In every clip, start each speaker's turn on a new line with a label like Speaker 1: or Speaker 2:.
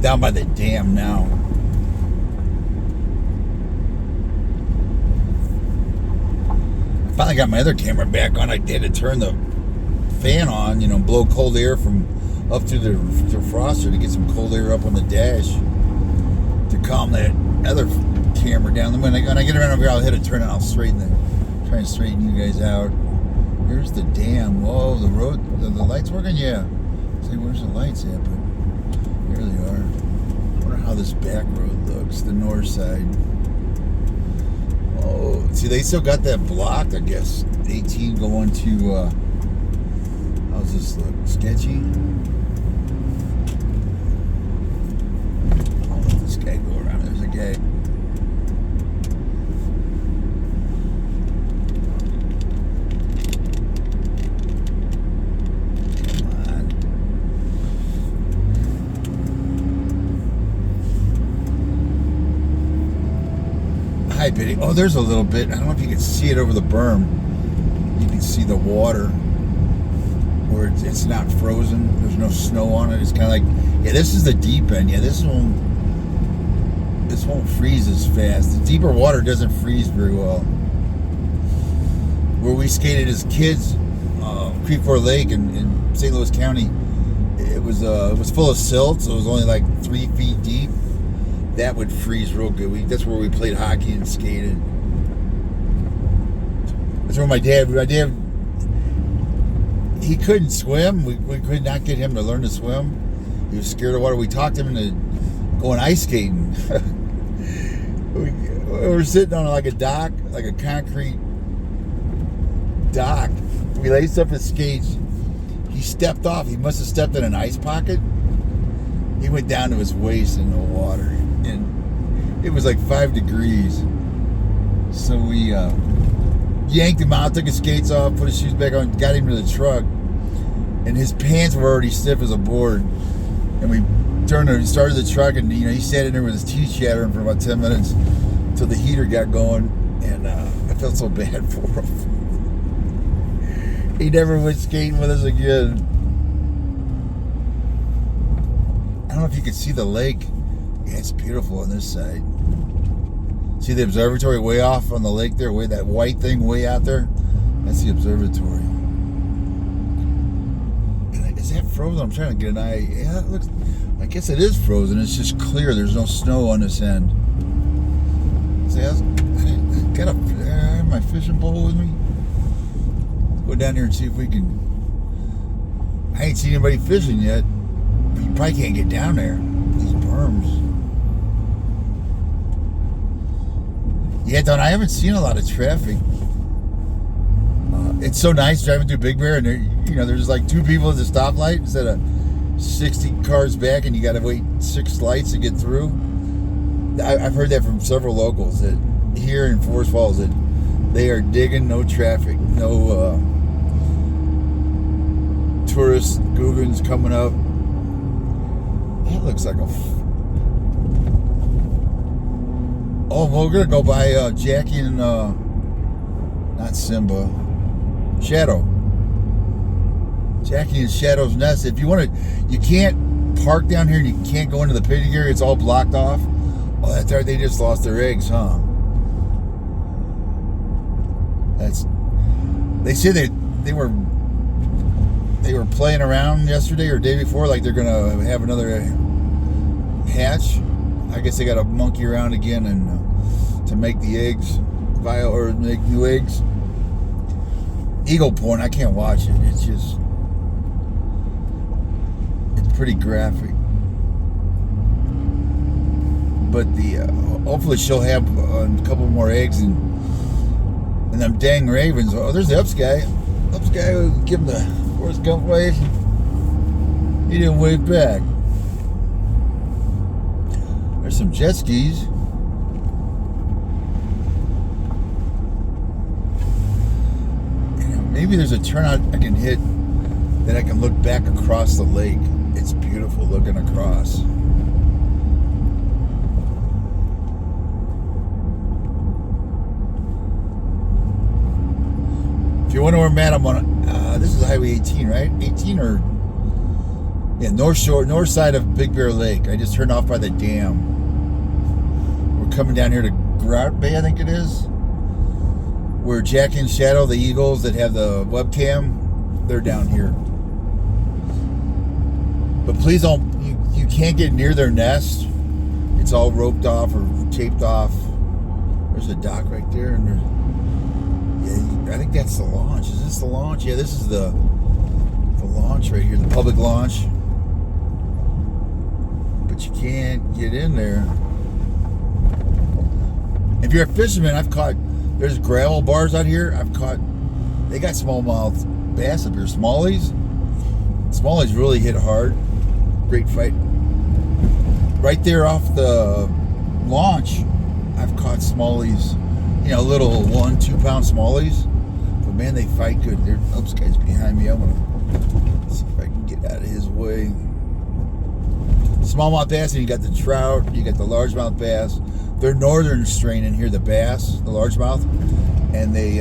Speaker 1: down by the dam now. I finally got my other camera back on. I had to turn the fan on, blow cold air from up through the defroster to get some cold air up on the dash to calm that other camera down. When I get around over here, I'll hit a turn and I'll try and straighten you guys out. Here's the dam. Whoa, the road, the lights working? Yeah. See, where's the lights at? But here they are. I wonder how this back road looks, the north side. Oh, see, they still got that blocked, I guess. 18 going to, how's this look? Sketchy? I'll let this guy go around. There's a guy. Hi, Biddy. Oh, there's a little bit. I don't know if you can see it over the berm. You can see the water where it's not frozen. There's no snow on it. It's kind of like, yeah, this is the deep end. Yeah, this won't freeze as fast. The deeper water doesn't freeze very well. Where we skated as kids, Creek Fork Lake in St. Louis County, it was full of silt, so it was only like 3 feet deep. That would freeze real good. That's where we played hockey and skated. That's where my dad, he couldn't swim. We could not get him to learn to swim. He was scared of water. We talked him into going ice skating. we were sitting on like a dock, like a concrete dock. We laced up his skates. He stepped off. He must have stepped in an ice pocket. He went down to his waist in the water. And it was like 5 degrees. So we yanked him out, took his skates off, put his shoes back on, got him to the truck. And his pants were already stiff as a board. And we started the truck, and he sat in there with his teeth chattering for about 10 minutes until the heater got going. And I felt so bad for him. He never went skating with us again. I don't know if you can see the lake. Yeah, it's beautiful on this side. See the observatory way off on the lake there? That white thing way out there? That's the observatory. Is that frozen? I'm trying to get an eye. Yeah, it looks. I guess it is frozen. It's just clear. There's no snow on this end. See, I have my fishing pole with me. Let's go down here and see if we can. I ain't seen anybody fishing yet. But you probably can't get down there. These berms. Yeah, Don, I haven't seen a lot of traffic. It's so nice driving through Big Bear, and there's like 2 people at the stoplight instead of 60 cars back, and you got to wait 6 lights to get through. I've heard that from several locals that here in Forest Falls that they are digging no traffic, no tourist googans coming up. That looks like a. Oh, well, we're gonna go by Jackie and not Simba, Shadow. Jackie and Shadow's Nest. If you want to, you can't park down here and you can't go into the picnic area. It's all blocked off. Oh, that's right. They just lost their eggs, huh? They say they were playing around yesterday or day before, like they're gonna have another hatch. I guess they got to monkey around again and to make the eggs or make new eggs. Eagle porn, I can't watch it. It's pretty graphic. But hopefully she'll have a couple more eggs and them dang ravens. Oh, there's the Ups guy. Ups guy who give him the Forrest Gump wave. He didn't wave back. There's some jet skis. Maybe there's a turnout I can hit that I can look back across the lake. It's beautiful looking across. If you wonder where I'm at, I'm on. This is Highway 18, right? 18 or Yeah, north side of Big Bear Lake. I just turned off by the dam. We're coming down here to Grout Bay, I think it is. Where Jack and Shadow, the eagles that have the webcam, they're down here. But please don't, you can't get near their nest. It's all roped off or taped off. There's a dock right there, and I think that's the launch. Is this the launch? Yeah, this is the launch right here, the public launch. But you can't get in there. If you're a fisherman, there's gravel bars out here. They got smallmouth bass up here, smallies. Smallies really hit hard. Great fight. Right there off the launch, I've caught smallies, little 1-2 pound smallies. But man, they fight good. This guy's behind me. I'm gonna see if I can get out of his way. Smallmouth bass, and you got the trout, you got the largemouth bass. They're northern strain in here, the bass, the largemouth, and they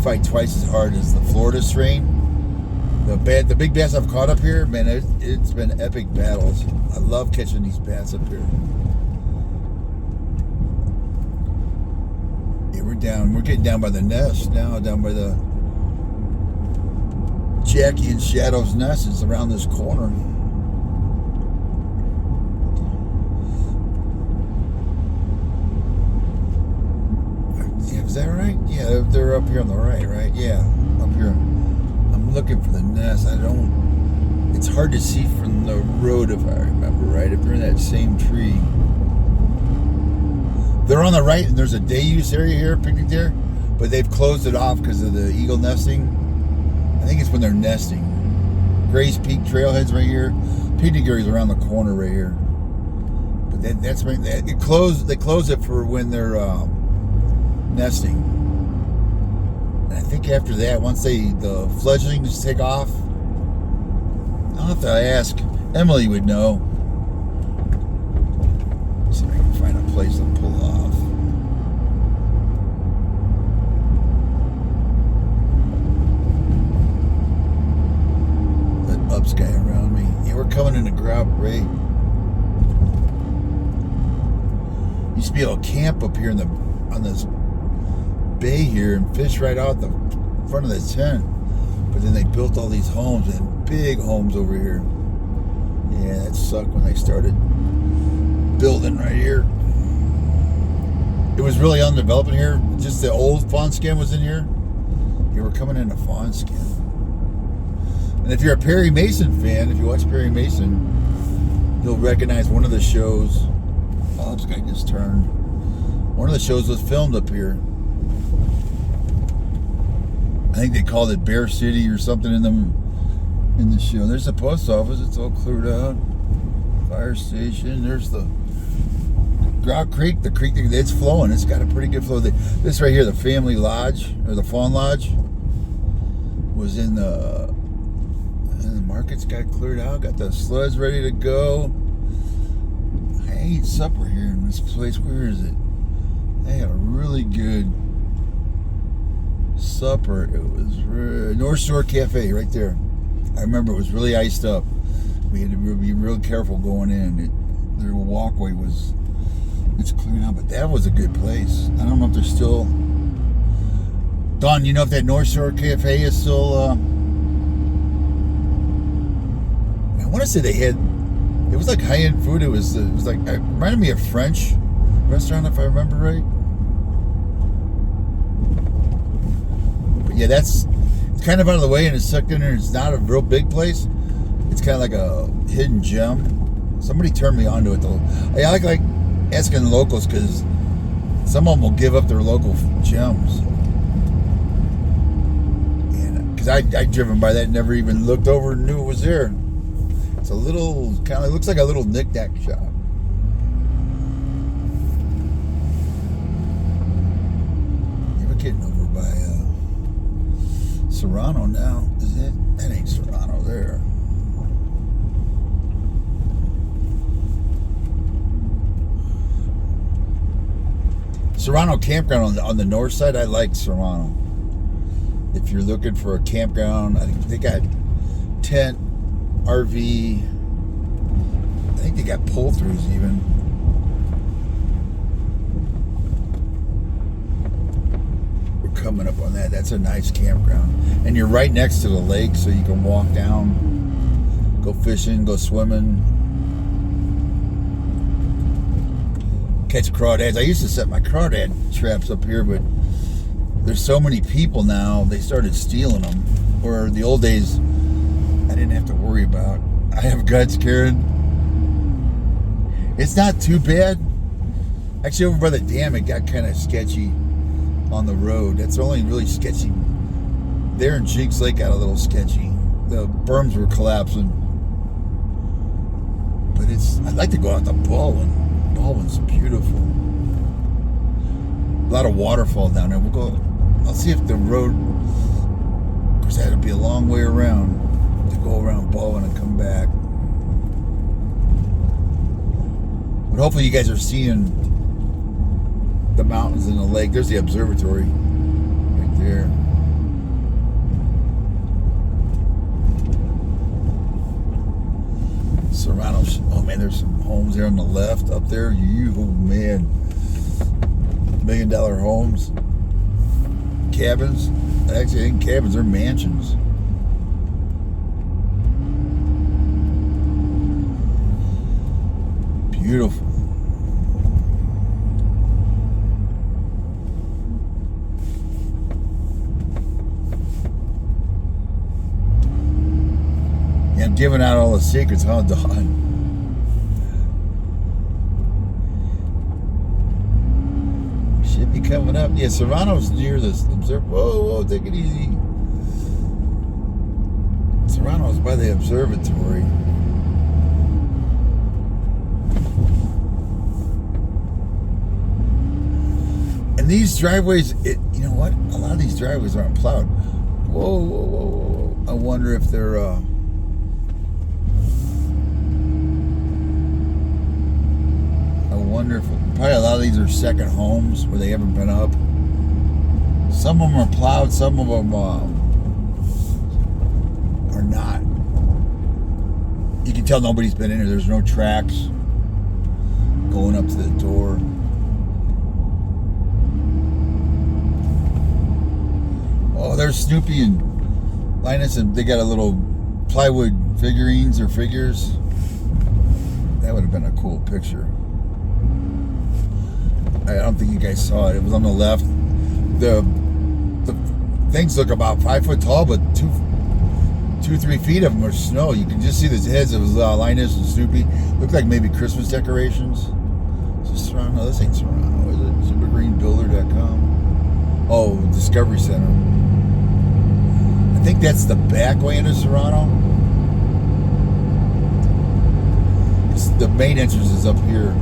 Speaker 1: fight twice as hard as the Florida strain. The big bass I've caught up here, man, it's been epic battles. I love catching these bass up here. Yeah, we're getting down by the nest now, down by the Jackie and Shadow's nest. It's around this corner. Is that right? Yeah, they're up here on the right? Yeah, up here. I'm looking for the nest. It's hard to see from the road if I remember right, if they're in that same tree. They're on the right, and there's a day use area here, picnic there, but they've closed it off because of the eagle nesting. I think it's when they're nesting. Gray's Peak trailhead's right here. Picnic area's around the corner right here. But that's right. They close it for when they're nesting. And I think after that, once the fledglings take off, I'll have to ask. Emily would know. See if I can find a place to pull off. That up sky around me. Yeah, we're coming into Grout Bay. Used to be able to camp up here on this bay here and fish right out the front of the tent, but then they built all these homes, and big homes over here. Yeah, that sucked when they started building right here. It was really undeveloped in here. Just the old Fawn Skin was in here. You were coming into Fawn Skin. And if you're a Perry Mason fan, if you watch Perry Mason, you'll recognize one of the shows. Oh, this guy just turned. One of the shows was filmed up here. I think they called it Bear City or something in the show. There's the post office. It's all cleared out. Fire station. There's the Grout Creek. The creek, it's flowing. It's got a pretty good flow. This right here, the Family Lodge, or the Fawn Lodge, was in the markets. Got cleared out. Got the sleds ready to go. I ate supper here in this place. Where is it? They had a really good supper. It was North Shore Cafe right there. I remember it was really iced up. We had to be real careful going in. Their walkway it's clearing out, but that was a good place. I don't know if they're still. Don, you know if that North Shore Cafe is still? I want to say they had. It was like high-end food. It was like it reminded me of French restaurant if I remember right. Yeah, it's kind of out of the way and it's sucked in there. It's not a real big place. It's kind of like a hidden gem. Somebody turned me onto it though. I like asking the locals because some of them will give up their local gems. And because I'd driven by that and never even looked over and knew it was there. It's a little kind of looks like a little knick-knack shop. Yeah, we're getting over by Serrano now. Is it? That ain't Serrano there. Serrano campground on the north side. I like Serrano. If you're looking for a campground, I think they got tent, RV, I think they got pull-throughs even. We're coming up on that. That's a nice campground. And you're right next to the lake, so you can walk down, go fishing, go swimming, catch crawdads. I used to set my crawdad traps up here, but there's so many people now, they started stealing them. Where the old days, I didn't have to worry about. I have guts, Karen. It's not too bad. Actually, over by the dam, it got kind of sketchy on the road. That's only really sketchy. There in Jinx Lake got a little sketchy. The berms were collapsing. But I'd like to go out to Baldwin. Baldwin's beautiful. A lot of waterfall down there. I'll see if the road, of course, that'd be a long way around to go around Baldwin and come back. But hopefully you guys are seeing the mountains and the lake. There's the observatory right there. Serrano. Oh man, there's some homes there on the left up there. Oh man, $1 million homes, cabins. Actually, I think cabins, they're mansions. Beautiful. Yeah, I'm giving out all the secrets, huh, Dawn? Should be coming up. Yeah, Serrano's near this. Whoa, take it easy. Serrano's by the observatory. And these driveways, you know what? A lot of these driveways aren't plowed. Whoa. I wonder if they're, probably a lot of these are second homes where they haven't been up. Some of them are plowed, some of them are not. You can tell nobody's been in here. There's no tracks going up to the door. Oh, there's Snoopy and Linus, and they got a little plywood figurines or figures. That would have been a cool picture. I don't think you guys saw it. It was on the left. The things look about 5 foot tall, but 3 feet of them are snow. You can just see the heads of Linus and Snoopy. Look like maybe Christmas decorations. Is this Serrano? No, this ain't Serrano, is it? Supergreenbuilder.com. Oh, Discovery Center. I think that's the back way into Serrano. The main entrance is up here.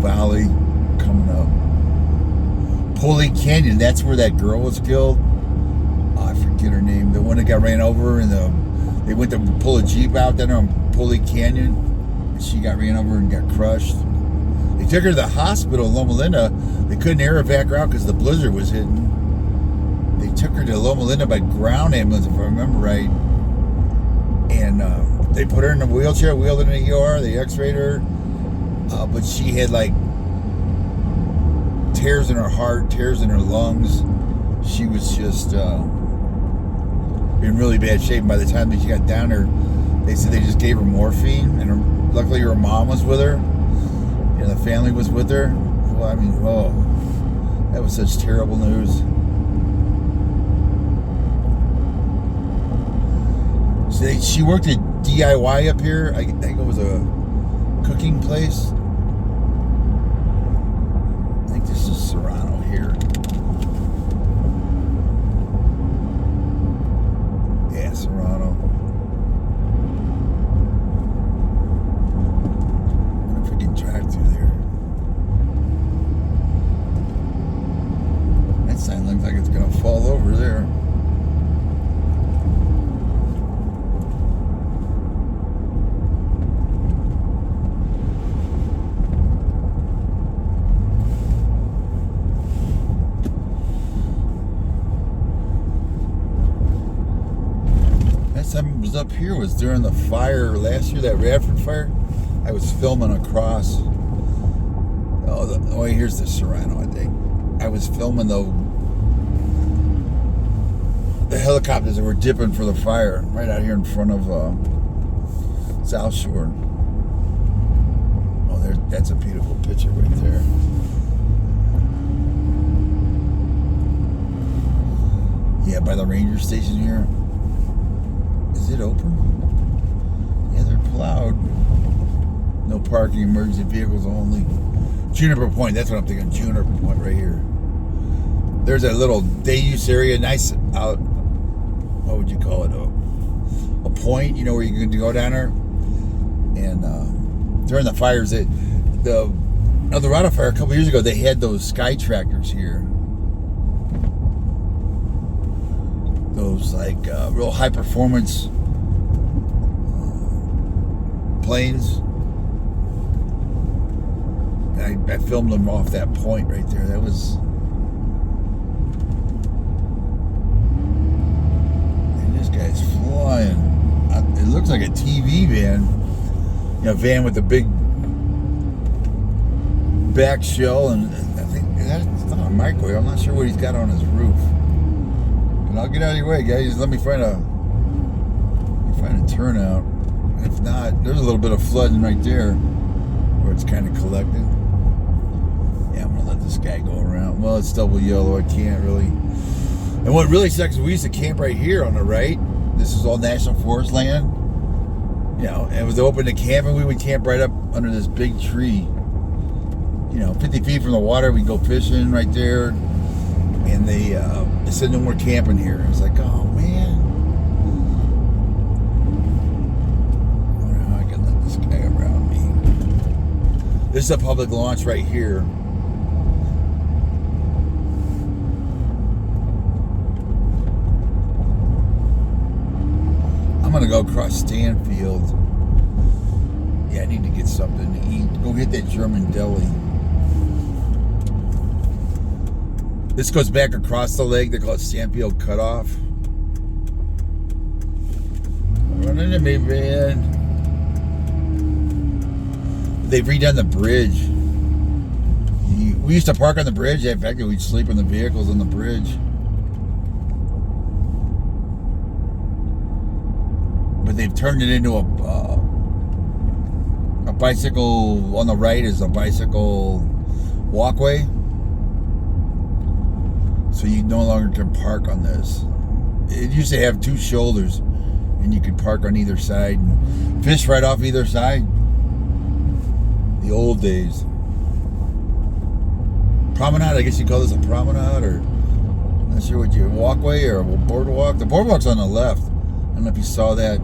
Speaker 1: Valley coming up. Pulley Canyon, that's where that girl was killed. Oh, I forget her name. The one that got ran over and they went to pull a Jeep out there on Pulley Canyon. And she got ran over and got crushed. They took her to the hospital in Loma Linda. They couldn't air evac her out because the blizzard was hitting. They took her to Loma Linda by ground ambulance, if I remember right. And they put her in a wheelchair, wheeled her in the ER, they x-rayed her. But she had like tears in her heart, tears in her lungs. She was just in really bad shape. By the time that she got down there, they said they just gave her morphine, and luckily her mom was with her, and the family was with her. Well, I mean, that was such terrible news. So she worked at DIY up here. I think it was a cooking place. I think this is Serrano here. Yeah, Serrano. I wonder if we can drive through there. That sign looks like it's gonna fall over there. last time I was up here was during the fire last year, that Radford fire. I was filming across. Oh, here's the Serrano, I think. I was filming the helicopters that were dipping for the fire right out here in front of South Shore. Oh, that's a beautiful picture right there. Yeah, by the ranger station here. Is it open? Yeah, they're plowed. No parking, emergency vehicles only. Juniper Point, that's what I'm thinking. Juniper Point right here. There's a little day use area, nice out. What would you call it? A point, you know, where you can go down there. And during the fires, the Eldorado fire a couple years ago, they had those sky tractors here. Those like real high performance planes. I filmed them off that point right there. That was. And this guy's flying. It looks like a TV van. You know, van with a big back shell, and I think that's not a microwave. I'm not sure what he's got on his roof. And I'll get out of your way, guys. Let me find a turnout. If not, there's a little bit of flooding right there where it's kind of collected. Yeah, I'm gonna let this guy go around. Well, it's double yellow. I can't really. And what really sucks is we used to camp right here on the right. This is all National Forest land. You know, it was open to camp, and we would camp right up under this big tree. You know, 50 feet from the water, we'd go fishing right there. And they said no more camping here. I was like, oh man. I wonder how I can let this guy around me. This is a public launch right here. I'm gonna go across Stanfield. Yeah, I need to get something to eat. Go hit that German deli. This goes back across the lake. They call it Stanfield Cutoff. Run into me, man. They've redone the bridge. We used to park on the bridge. In fact, we'd sleep in the vehicles on the bridge. But they've turned it into a bicycle. On the right is a bicycle walkway. So you no longer can park on this. It used to have two shoulders, and you could park on either side and fish right off either side. The old days. Promenade, I guess you call this a promenade, or I'm not sure what walkway or a boardwalk. The boardwalk's on the left. I don't know if you saw that.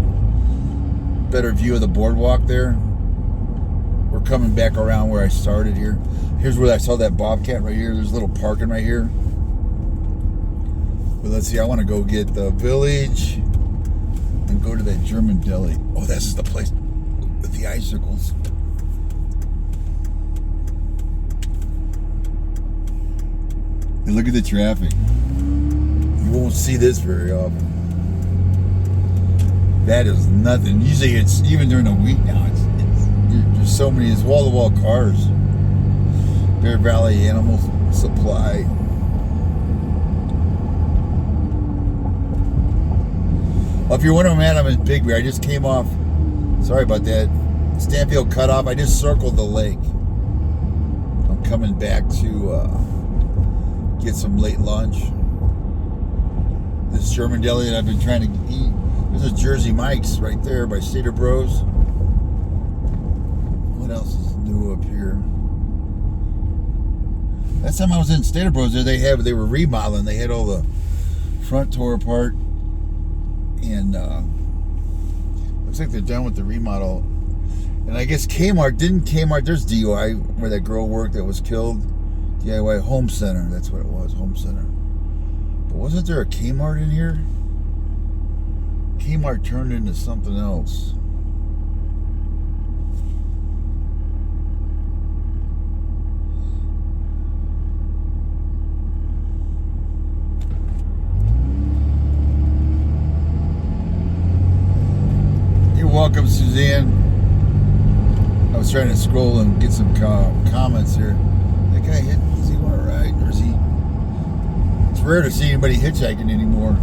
Speaker 1: Better view of the boardwalk there. We're coming back around where I started here. Here's where I saw that bobcat right here. There's a little parking right here. But let's see, I want to go get the village and go to that German deli. Oh, this is the place with the icicles. And look at the traffic. You won't see this very often. That is nothing. Usually it's, even during the week now, there's so many, it's wall-to-wall cars. Bear Valley Animal Supply. Well, if you're wondering, man, I'm in Big Bear. I just came off, sorry about that, Stanfield Cutoff. I just circled the lake. I'm coming back to get some late lunch. This German deli that I've been trying to eat. There's a Jersey Mike's right there by Stater Bros. What else is new up here? Last time I was in Stater Bros, they were remodeling. They had all the front tore apart. And looks like they're done with the remodel. And I guess Kmart, there's DIY where that girl worked that was killed. DIY Home Center, that's what it was, Home Center. But wasn't there a Kmart in here? Kmart turned into something else. welcome, Suzanne. I was trying to scroll and get some comments here. That guy does he want to ride, or is he? It's rare to see anybody hitchhiking anymore.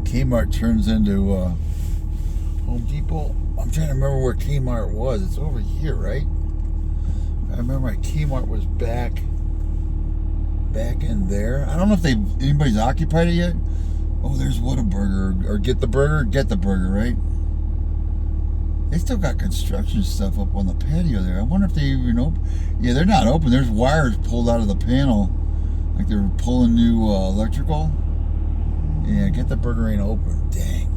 Speaker 1: Kmart turns into Home Depot. I'm trying to remember where Kmart was. It's over here, right? I remember my Kmart was back in there. I don't know if anybody's occupied it yet. Oh, there's Whataburger, or Get the Burger, right? They still got construction stuff up on the patio there. I wonder if they even open. Yeah, they're not open. There's wires pulled out of the panel, like they were pulling new electrical. Yeah, Get the Burger ain't open. Dang.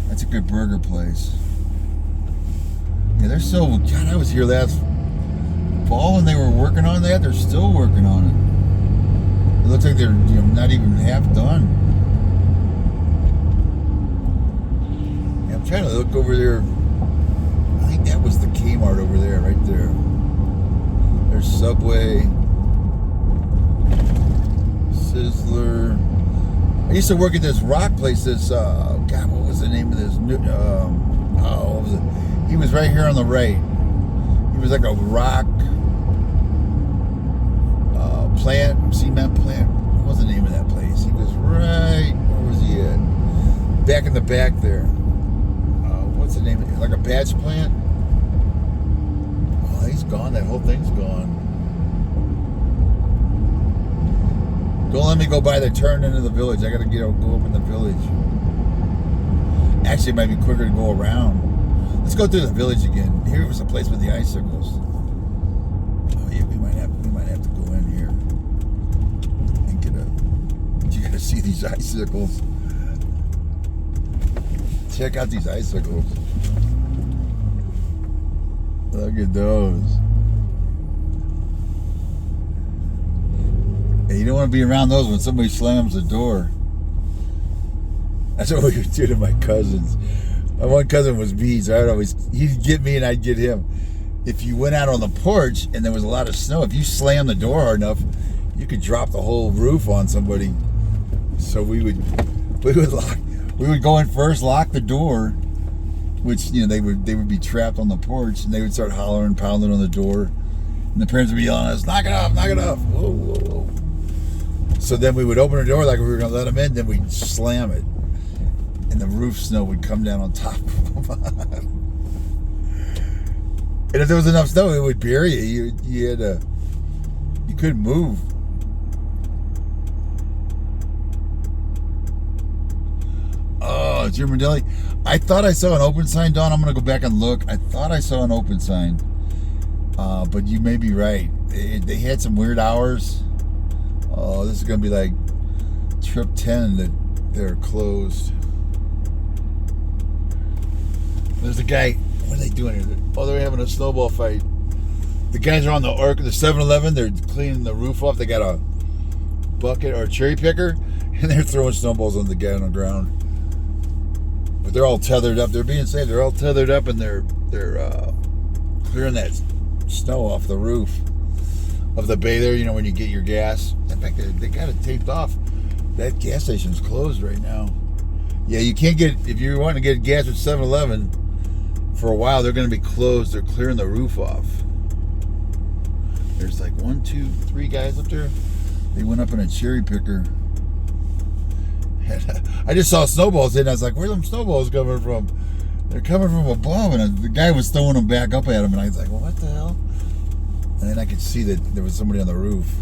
Speaker 1: That's a good burger place. Yeah, they're still. God, I was here last fall and they were working on that. They're still working on it. It looks like they're not even half done. Yeah, I'm trying to look over there. I think that was the Kmart over there, right there. There's Subway, Sizzler. I used to work at this rock place. This God, what was the name of this? What was it? He was right here on the right. He was like a rock plant, cement plant. What was the name of that place? He was right. Where was he at? Back in the back there. What's the name of it? Like a batch plant? Oh, he's gone. That whole thing's gone. Don't let me go by the turn into the village. I gotta go up in the village. Actually, it might be quicker to go around. Let's go through the village again. Here was the place with the icicles. Oh yeah, we might have to go in here and get a. You gotta see these icicles. Check out these icicles. Look at those. Hey, you don't want to be around those when somebody slams the door. That's what we would do to my cousins. My one cousin was me, so he'd get me and I'd get him. If you went out on the porch and there was a lot of snow, if you slammed the door hard enough, you could drop the whole roof on somebody. So we would go in first, lock the door, which they would be trapped on the porch, and they would start hollering, pounding on the door, and the parents would be yelling at us, "Knock it off, knock it off!" Whoa, whoa, whoa. So then we would open the door like we were going to let them in, then we'd slam it. And the roof snow would come down on top of them. And if there was enough snow, it would bury you. You couldn't move. Oh, German Deli. I thought I saw an open sign, Dawn. I'm going to go back and look. I thought I saw an open sign. But you may be right. They had some weird hours. Oh, this is going to be like trip 10 that they're closed. There's a guy. What are they doing here? Oh, they're having a snowball fight. The guys are on the 7-Eleven. They're cleaning the roof off. They got a bucket or a cherry picker, and they're throwing snowballs on the guy on the ground. But they're all tethered up. They're being safe. They're all tethered up, and they're clearing that snow off the roof of the bay there. When you get your gas. In fact, they got it taped off. That gas station's closed right now. Yeah, you can't get, if you want to get gas at 7-Eleven, for a while, they're going to be closed. They're clearing the roof off. There's like 1, 2, 3 guys up there. They went up in a cherry picker. And I just saw snowballs in. I was like, where are them snowballs coming from? They're coming from above. And the guy was throwing them back up at him. And I was like, well, what the hell? And then I could see that there was somebody on the roof.